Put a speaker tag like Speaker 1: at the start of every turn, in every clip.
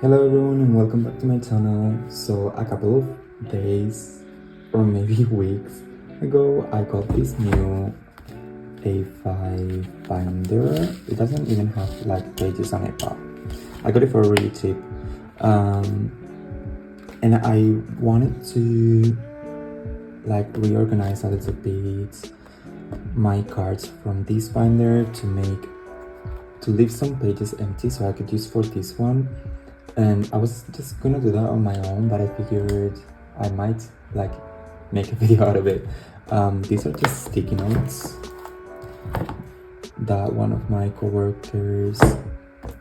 Speaker 1: Hello everyone and welcome back to my channel. So a couple of days or maybe weeks ago I got this new A5 binder. It doesn't even have like pages on it, but I got it for really cheap. And I wanted to like reorganize a little bit my cards from this binder to leave some pages empty so I could use for this one. And I was just gonna do that on my own, but I figured I might like make a video out of it. These are just sticky notes that one of my coworkers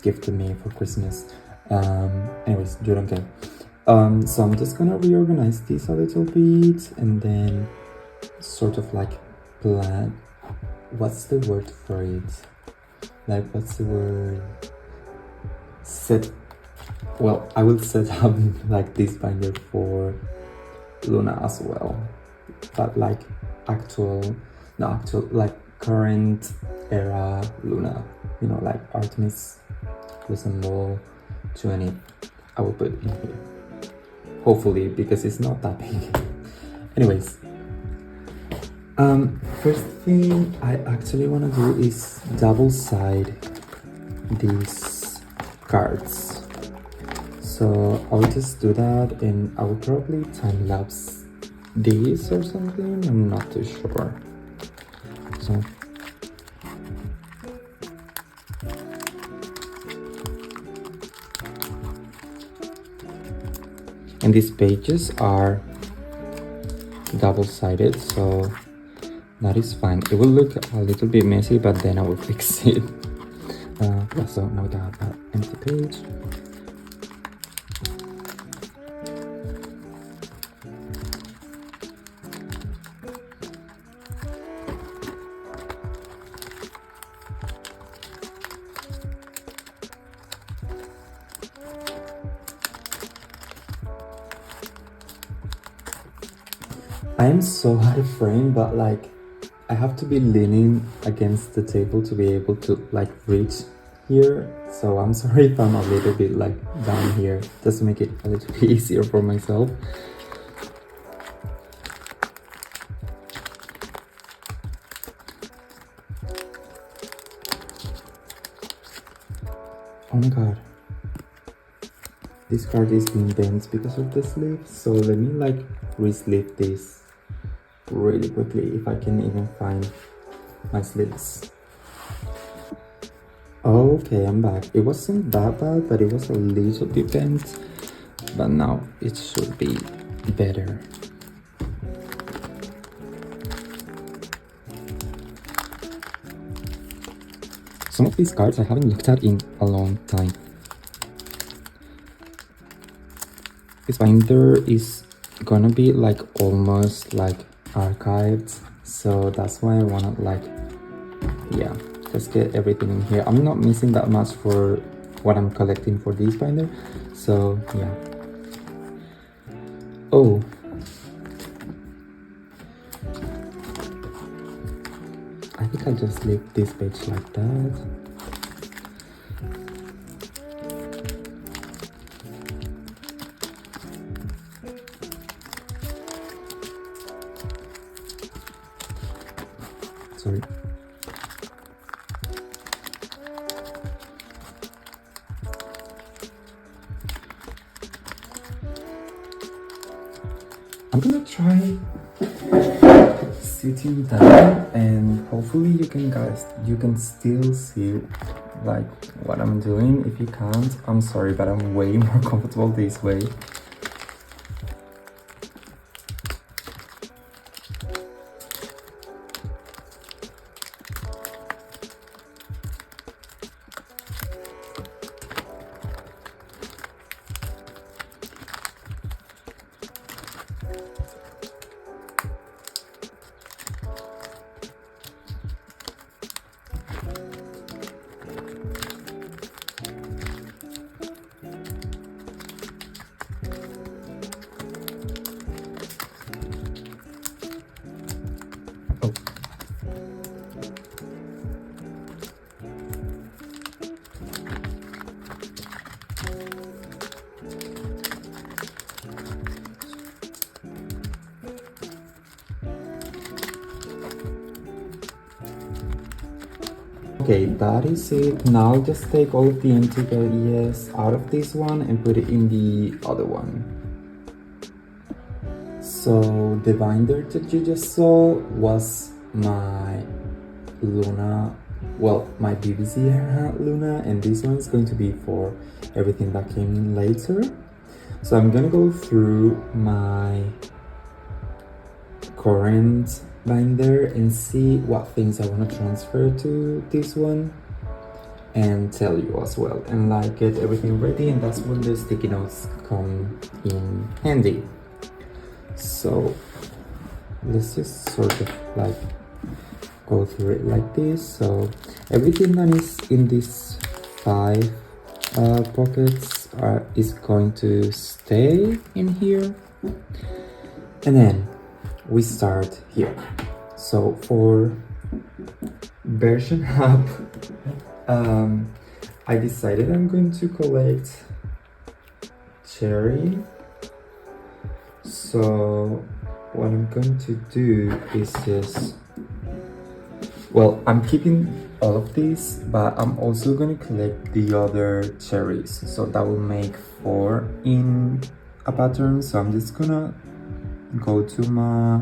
Speaker 1: gifted me for Christmas. Anyways, you don't care. So I'm just gonna reorganize these a little bit and then sort of like plan. What's the word for it? Like, what's the word? Well, I will set up like this binder for Luna as well, but like like current era Luna, you know, like Artemis resemble 20. I will put it in here, hopefully, because it's not that big. Anyways, first thing I actually want to do is double side these cards. So I'll just do that and I will probably time lapse these or something, I'm not too sure. So and these pages are double-sided, so that is fine. It will look a little bit messy, but then I will fix it. Yeah, so now we have an empty page. I am so out of frame, but like I have to be leaning against the table to be able to like reach here. So I'm sorry if I'm a little bit like down here, just to make it a little bit easier for myself. Oh my god. This card is being bent because of the sleeve, so let me like re-sleeve this really quickly if I can even find my sleeves. Okay, I'm back. It wasn't that bad, but it was a little bit bent, but now it should be better. Some of these cards I haven't looked at in a long time. This binder is gonna be like almost like archived, so that's why I wanna like, yeah, just get everything in here. I'm not missing that much for what I'm collecting for this binder, so yeah. Oh, I think I'll just leave this page like that. Sorry. I'm gonna try sitting down and hopefully you can still see like what I'm doing. If you can't, I'm sorry, but I'm way more comfortable this way. Okay, that is it. Now just take all of the empty pages out of this one and put it in the other one. So the binder that you just saw was my Luna, well, my BBC era Luna, and this one is going to be for everything that came in later. So I'm gonna go through my current binder and see what things I want to transfer to this one and tell you as well, and like get everything ready, and that's when the sticky notes come in handy. So let's just sort of like go through it like this. So everything that is in these 5 pockets is going to stay in here, and then we start here. So for version hub, I decided I'm going to collect cherry. So what I'm going to do is just, well, I'm keeping all of these, but I'm also going to collect the other cherries, so that will make 4 in a pattern. So I'm just gonna go to my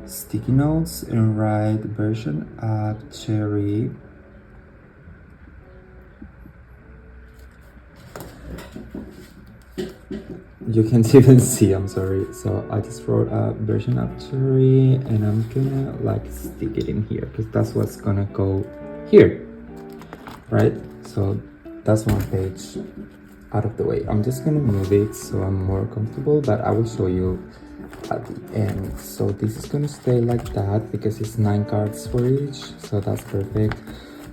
Speaker 1: sticky notes and write version app cherry. You can't even see, I'm sorry. So I just wrote a version app cherry, and I'm gonna like stick it in here because that's what's gonna go here, right? So that's one page out of the way. I'm just gonna move it so I'm more comfortable, but I will show you at the end. So this is gonna stay like that because it's 9 cards for each, so that's perfect.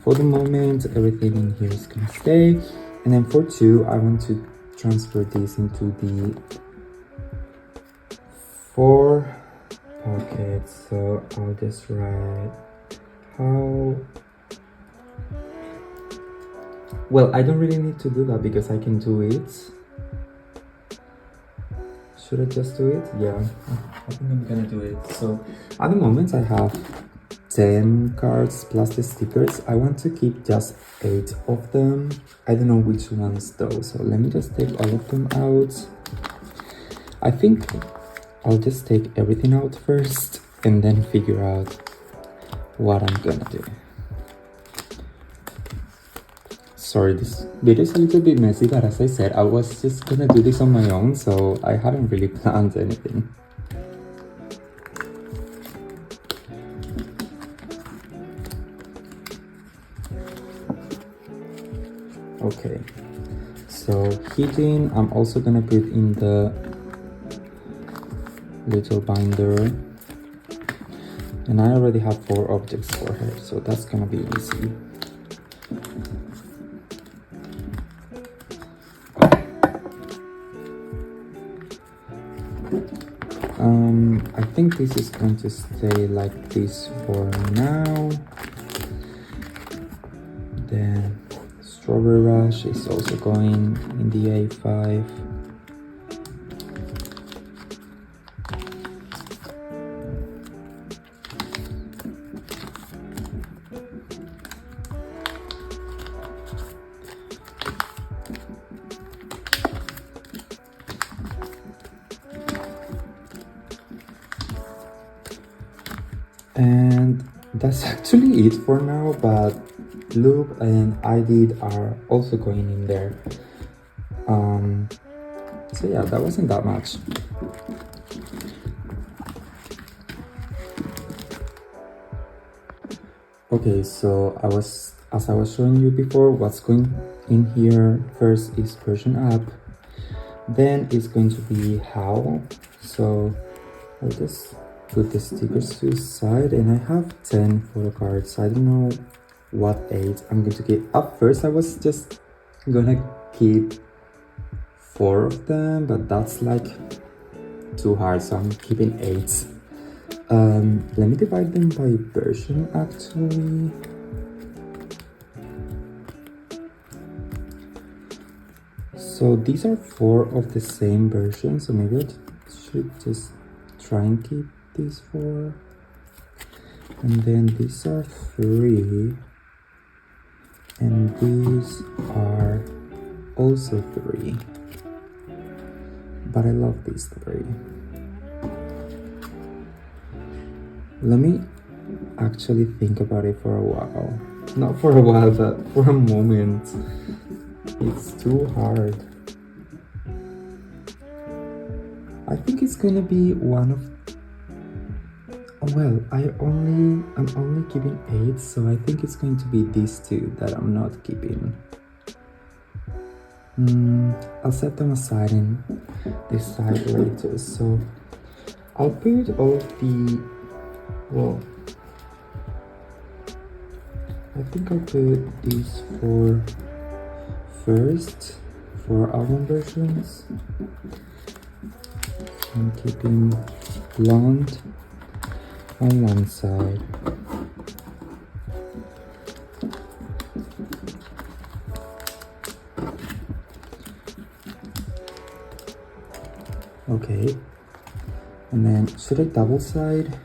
Speaker 1: For the moment, everything in here is gonna stay. And then for 2, I want to transfer this into the 4 pockets. So I'll just write how. Well, I don't really need to do that because I can do it. Should I just do it? Yeah, I think I'm gonna do it. So at the moment I have 10 cards plus the stickers. I want to keep just 8 of them. I don't know which ones though, so let me just take all of them out. I think I'll just take everything out first and then figure out what I'm gonna do. Sorry, this video is a little bit messy, but as I said, I was just gonna do this on my own, so I hadn't really planned anything. Okay, so heating, I'm also gonna put in the little binder, and I already have 4 objects for her, so that's gonna be easy. I think this is going to stay like this for now. Then Strawberry Rush is also going in the A5. And that's actually it for now, but Loop and I Did are also going in there. So yeah, that wasn't that much. Okay, so as I was showing you before, what's going in here first is version app, then it's going to be how. So I'll just put the stickers to the side, and I have 10 photo cards. I don't know what 8 I'm going to keep. At first I was just gonna keep 4 of them, but that's like too hard, so I'm keeping 8. Let me divide them by version actually. So these are 4 of the same version, so maybe I should just try and keep these 4. And then these are 3 and these are also 3, but I love these 3. Let me actually think about it for a while. Not for a while, but for a moment. It's too hard. I think it's gonna be one of, well, I'm only keeping 8, so I think it's going to be these 2 that I'm not keeping. I'll set them aside and decide later. So I'll put all of the, well, I think I'll put these for first for album versions. I'm keeping blonde on one side. Okay, and then should I double side?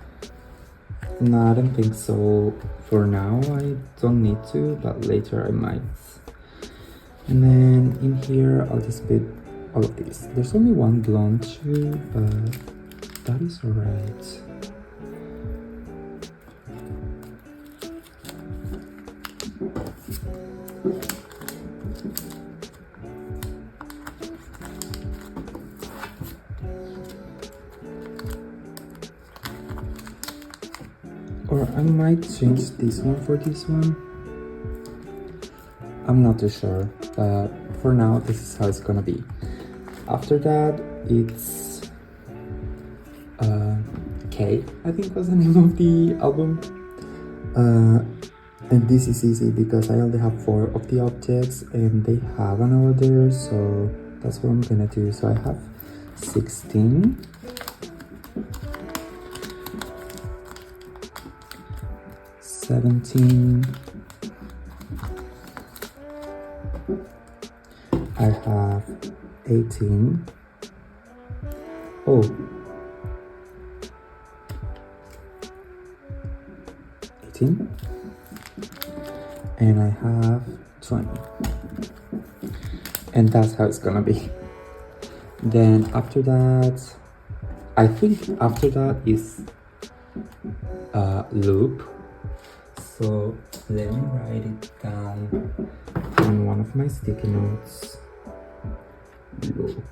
Speaker 1: No, I don't think so. For now, I don't need to, but later I might. And then in here, I'll just put all of these. There's only one blonde shoe, but that is alright. Or I might change this one for this one. I'm not too sure, but for now this is how it's gonna be. After that, it's K, I think was the name of the album. And this is easy because I only have 4 of the objects and they have an order, so that's what I'm gonna do. So I have 16. 17. I have 18. Oh. 18. And I have 20. And that's how it's gonna be. Then after that, I think after that is loop. So let me write it down in one of my sticky notes. Loop.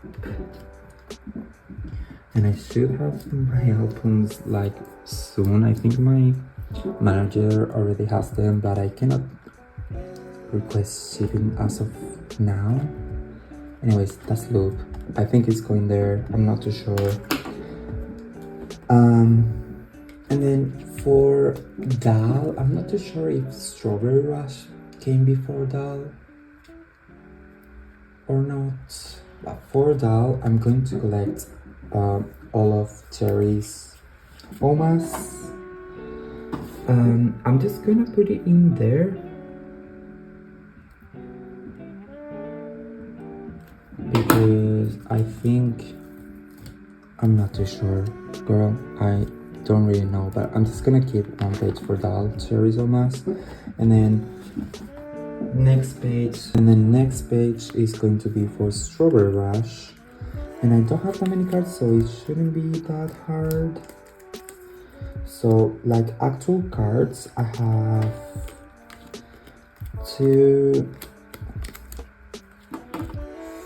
Speaker 1: And I should have my albums like soon. I think my manager already has them, but I cannot request shipping as of now. Anyways, that's loop. I think it's going there. I'm not too sure. And then for Dal, I'm not too sure if Strawberry Rush came before Dal or not. But for Dal, I'm going to collect all of Cherry's Omas. I'm just gonna put it in there because I think, I'm not too sure, girl, I don't really know, but I'm just gonna keep one page for Dal, Cherry's Omas, and then next page is going to be for Strawberry Rush, and I don't have that many cards, so it shouldn't be that hard. So like actual cards, I have 2,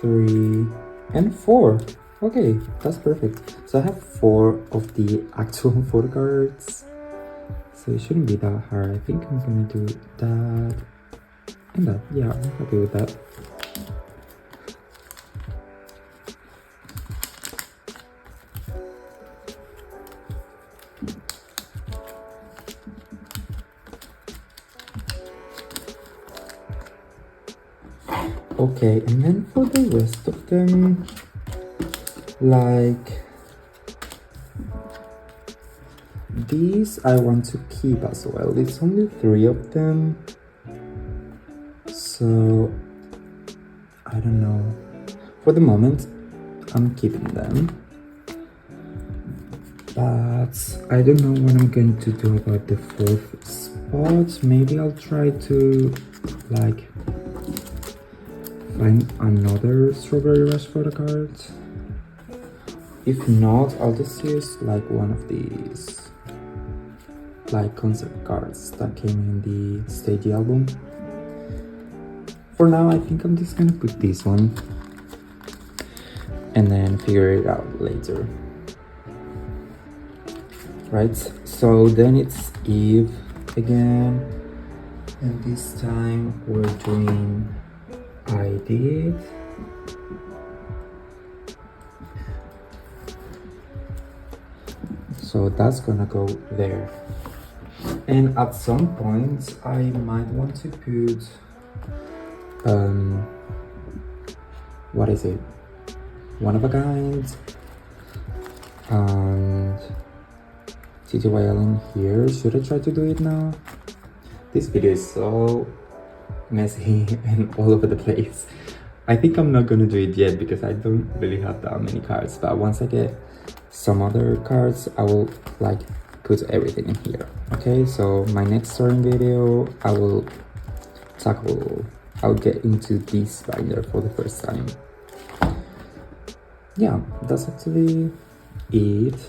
Speaker 1: 3, and 4. Okay, that's perfect. So I have 4 of the actual 4 cards, so it shouldn't be that hard. I think I'm gonna do that and that. Yeah, I'm happy with that. Okay, and then for the rest of them, like these I want to keep as well. It's only 3 of them, so I don't know. For the moment, I'm keeping them. But I don't know what I'm going to do about the fourth spot. Maybe I'll try to like find another strawberry rush photo card. If not, I'll just use like one of these like concept cards that came in the stage album. For now, I think I'm just gonna put this one and then figure it out later. Right, so then it's Eve again, and this time we're doing I did. So that's gonna go there. And at some point I might want to put what is it? One of a kind and TTYL in here. Should I try to do it now? This video is so messy and all over the place. I think I'm not gonna do it yet because I don't really have that many cards, but once I get some other cards I will like put everything in here. Okay, so my next storing video I'll get into this binder for the first time. Yeah, that's actually it.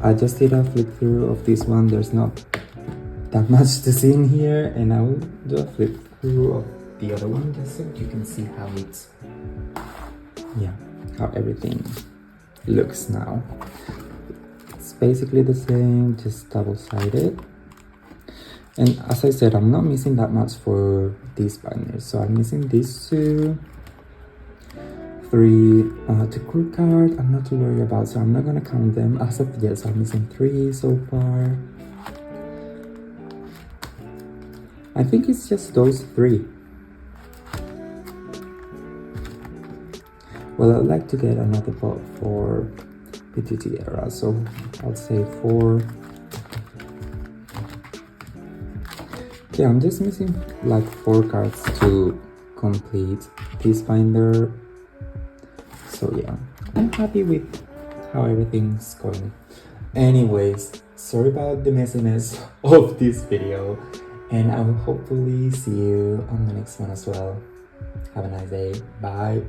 Speaker 1: I just did a flip through of this one. There's not that much to see in here, and I will do a flip through of the other one just so you can see how it's, yeah, how everything looks now. It's basically the same, just double-sided. And as I said, I'm not missing that much for these binders. So I'm missing these two, 3 to crew card. I'm not too worried about, so I'm not gonna count them as of yet. So I'm missing 3 so far. I think it's just those 3. Well, I'd like to get another pot for PTT era, so I'll say 4. Yeah, I'm just missing like 4 cards to complete this binder. So yeah, I'm happy with how everything's going. Anyways, sorry about the messiness of this video, and I will hopefully see you on the next one as well. Have a nice day. Bye.